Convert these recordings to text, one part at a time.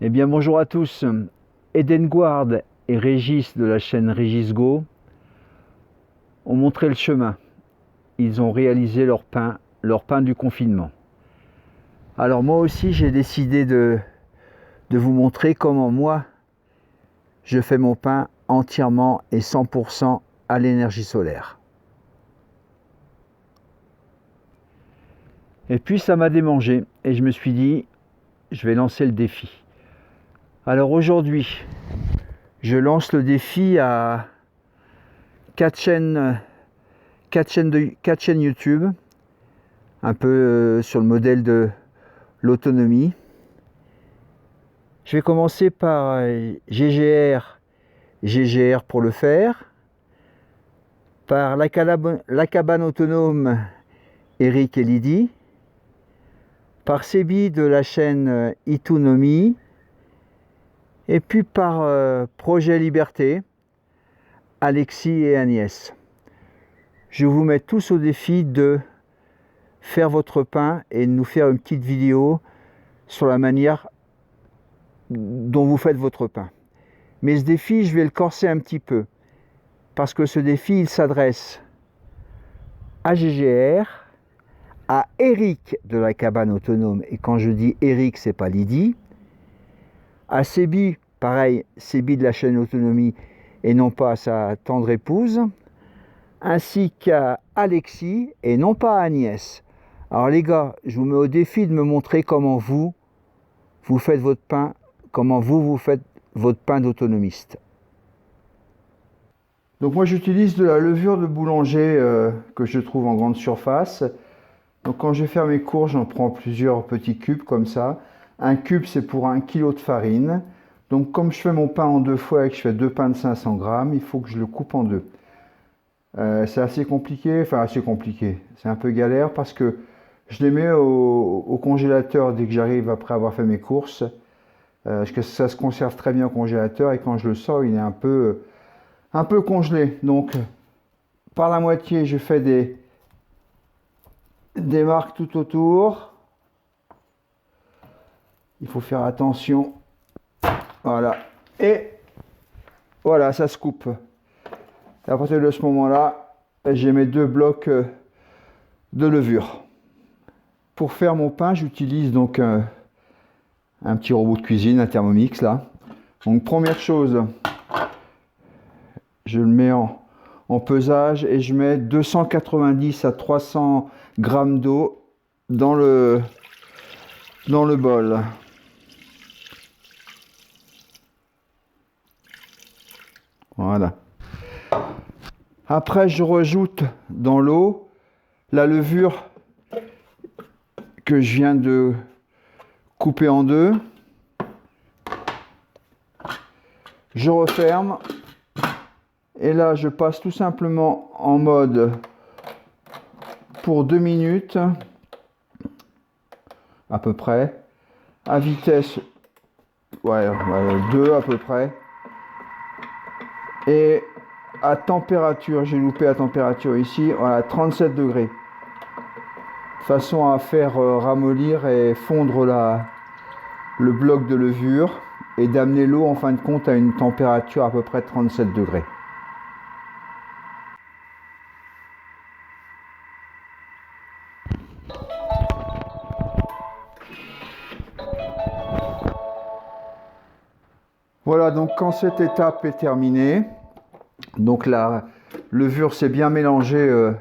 Eh bien bonjour à tous, Eden Guard et Régis de la chaîne Régis Go ont montré le chemin. Ils ont réalisé leur pain du confinement. Alors moi aussi j'ai décidé de vous montrer comment moi je fais mon pain entièrement et 100% à l'énergie solaire. Et puis ça m'a démangé et je me suis dit je vais lancer le défi. Alors aujourd'hui je lance le défi à 4 chaînes YouTube, un peu sur le modèle de l'autonomie. Je vais commencer par GGR pour le faire, par la cabane autonome Eric et Lydie, par Sebi de la chaîne Itunomi, et puis par Projet Liberté, Alexis et Agnès. Je vous mets tous au défi de faire votre pain et de nous faire une petite vidéo sur la manière dont vous faites votre pain. Mais ce défi, je vais le corser un petit peu, parce que ce défi, il s'adresse à GGR, à Eric de la cabane autonome, et quand je dis Eric, c'est pas Lydie, à Sebi, pareil, Sebi de la chaîne Autonomie, et non pas à sa tendre épouse, ainsi qu'à Alexis, et non pas à Agnès. Alors les gars, je vous mets au défi de me montrer comment vous faites votre pain, comment vous faites votre pain d'autonomiste. Donc moi j'utilise de la levure de boulanger que je trouve en grande surface. Donc quand je vais faire mes courges, j'en prends plusieurs petits cubes comme ça. Un cube c'est pour 1 kg de farine. Donc comme je fais mon pain en 2 fois et que je fais 2 pains de 500 grammes, il faut que je le coupe en 2. C'est assez compliqué, c'est un peu galère parce que je les mets au congélateur dès que j'arrive après avoir fait mes courses. Parce que ça se conserve très bien au congélateur et quand je le sors, il est un peu congelé. Donc par la moitié, je fais des marques tout autour. Il faut faire attention. Voilà. Et voilà, ça se coupe. Et à partir de ce moment-là, j'ai mes 2 blocs de levure. Pour faire mon pain, j'utilise donc un petit robot de cuisine, un Thermomix là. Donc première chose, je le mets en pesage et je mets 290 à 300 grammes d'eau dans le bol. Voilà. Après, je rajoute dans l'eau la levure que je viens de couper en 2. Je referme. Et là, je passe tout simplement en mode pour 2 minutes, à peu près, à vitesse 2 à peu près. Et à température, j'ai loupé la température ici, voilà, 37 degrés. De façon à faire ramollir et fondre le bloc de levure et d'amener l'eau en fin de compte à une température à peu près 37 degrés. Voilà, donc quand cette étape est terminée, donc la levure s'est bien mélangée,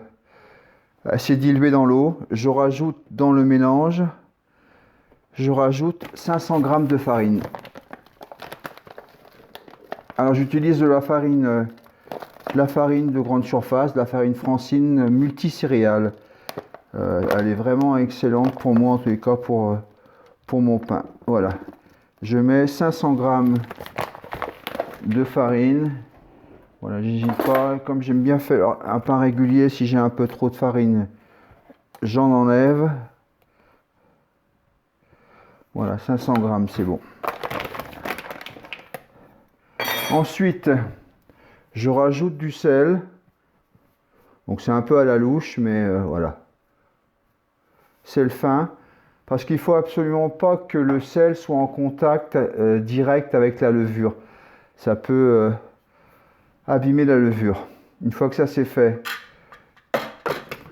s'est diluée dans l'eau, je rajoute dans le mélange, je rajoute 500 g de farine. Alors j'utilise de la farine de grande surface, de la farine Francine multicéréales. Elle est vraiment excellente pour moi en tous les cas pour mon pain. Voilà. Je mets 500 g de farine. Voilà, j'hésite pas. Comme j'aime bien faire un pain régulier, si j'ai un peu trop de farine, j'en enlève. Voilà, 500 g, c'est bon. Ensuite, je rajoute du sel. Donc c'est un peu à la louche, mais voilà. Sel fin. parce qu'il ne faut absolument pas que le sel soit en contact direct avec la levure. Ça peut abîmer la levure. Une fois que ça c'est fait,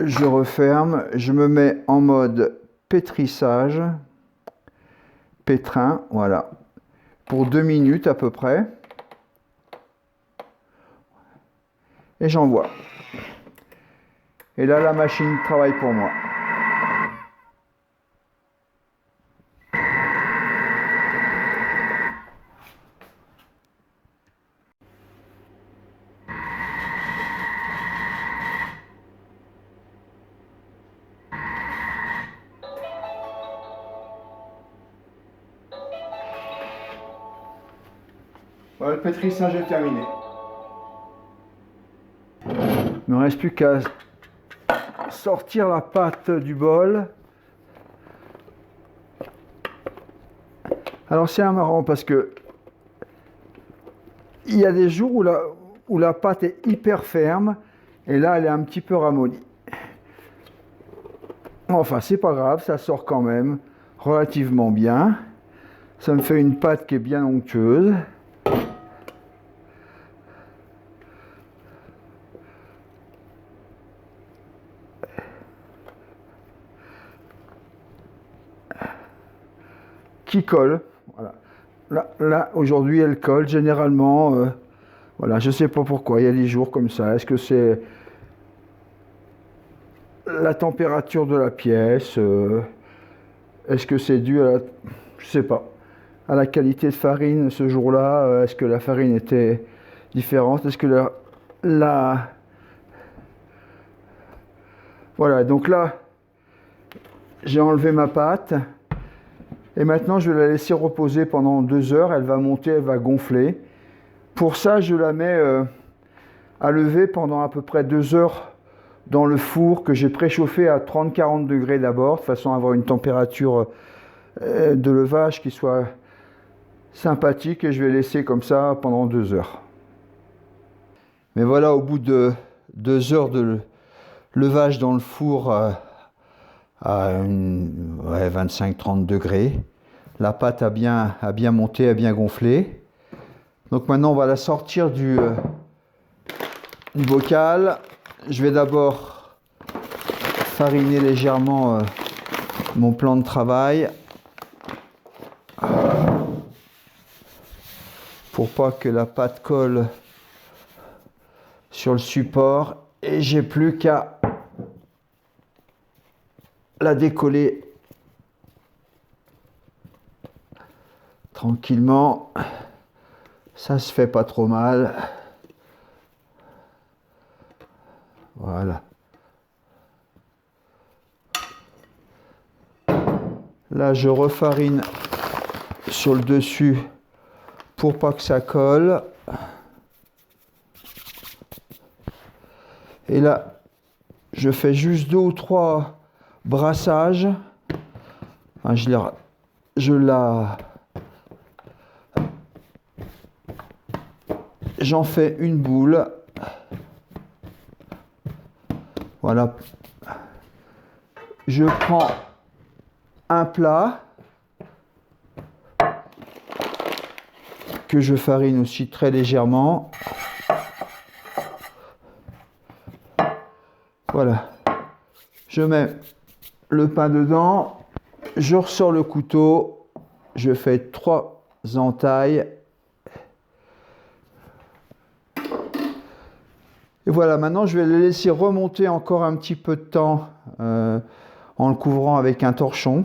je referme, je me mets en mode pétrissage, pétrin, voilà, pour 2 minutes à peu près. Et j'envoie. Et là, la machine travaille pour moi. Voilà, le pétrissage est terminé. Il ne me reste plus qu'à sortir la pâte du bol. Alors c'est marrant parce que il y a des jours où la pâte est hyper ferme et là elle est un petit peu ramollie. Enfin c'est pas grave, ça sort quand même relativement bien. Ça me fait une pâte qui est bien onctueuse. Qui colle. Voilà. Là aujourd'hui, elle colle généralement. Voilà, je ne sais pas pourquoi. Il y a des jours comme ça. Est-ce que c'est la température de la pièce? Est-ce que c'est dû à je sais pas, à la qualité de farine ce jour-là? Est-ce que la farine était différente? Est-ce que voilà, donc là, j'ai enlevé ma pâte. Et maintenant, je vais la laisser reposer pendant 2 heures. Elle va monter, elle va gonfler. Pour ça, je la mets à lever pendant à peu près 2 heures dans le four que j'ai préchauffé à 30-40 degrés d'abord, de façon à avoir une température de levage qui soit sympathique. Et je vais laisser comme ça pendant 2 heures. Mais voilà, au bout de 2 heures de levage dans le four à 25-30 degrés. La pâte a bien monté, a bien gonflé. Donc maintenant on va la sortir du bocal. Je vais d'abord fariner légèrement mon plan de travail pour pas que la pâte colle sur le support, et j'ai plus qu'à la décoller tranquillement. Ça se fait pas trop mal. Voilà. Là, je refarine sur le dessus pour pas que ça colle. Et là, je fais juste 2 ou 3 brassages. Enfin, j'en fais une boule. Voilà. Je prends un plat que je farine aussi très légèrement. Voilà. Je mets le pain dedans. Je ressors le couteau. Je fais 3 entailles. Et voilà, maintenant je vais le laisser remonter encore un petit peu de temps en le couvrant avec un torchon,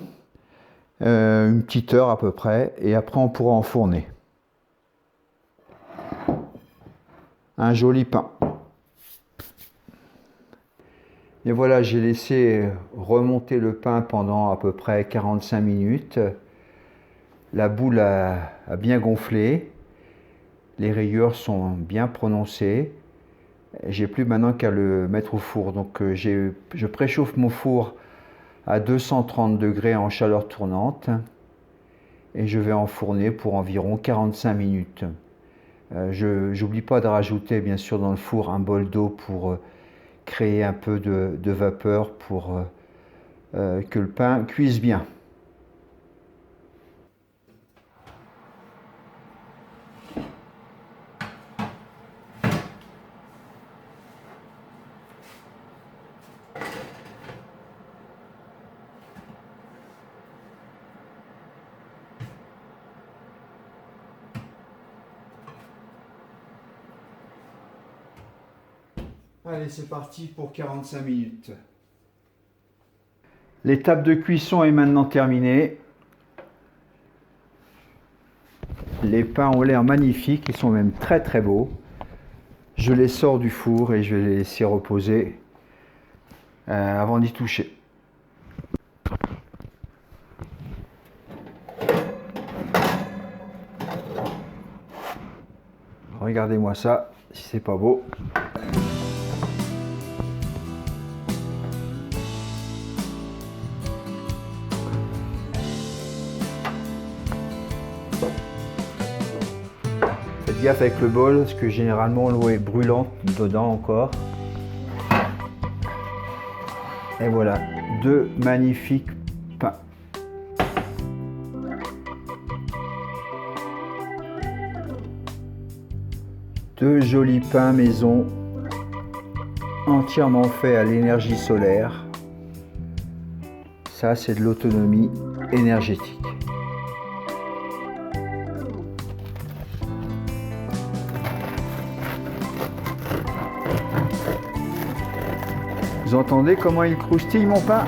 une petite heure à peu près, et après on pourra enfourner. Un joli pain. Et voilà, j'ai laissé remonter le pain pendant à peu près 45 minutes. La boule a bien gonflé, les rayures sont bien prononcées. J'ai plus maintenant qu'à le mettre au four. Donc je préchauffe mon four à 230 degrés en chaleur tournante et je vais enfourner pour environ 45 minutes. Je n'oublie pas de rajouter bien sûr dans le four un bol d'eau pour créer un peu de vapeur pour que le pain cuise bien. Allez, c'est parti pour 45 minutes. L'étape de cuisson est maintenant terminée. Les pains ont l'air magnifiques, ils sont même très très beaux. Je les sors du four et je vais les laisser reposer avant d'y toucher. Regardez-moi ça, si c'est pas beau. Faites gaffe avec le bol, parce que généralement l'eau est brûlante dedans encore. Et voilà, deux magnifiques pains. Deux jolis pains maison, entièrement faits à l'énergie solaire. Ça, c'est de l'autonomie énergétique. Vous entendez comment il croustille mon pain?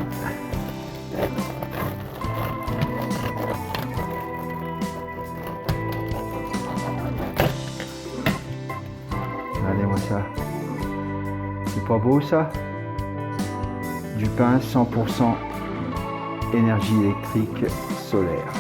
Regardez-moi ça. C'est pas beau ça? Du pain 100% énergie électrique solaire.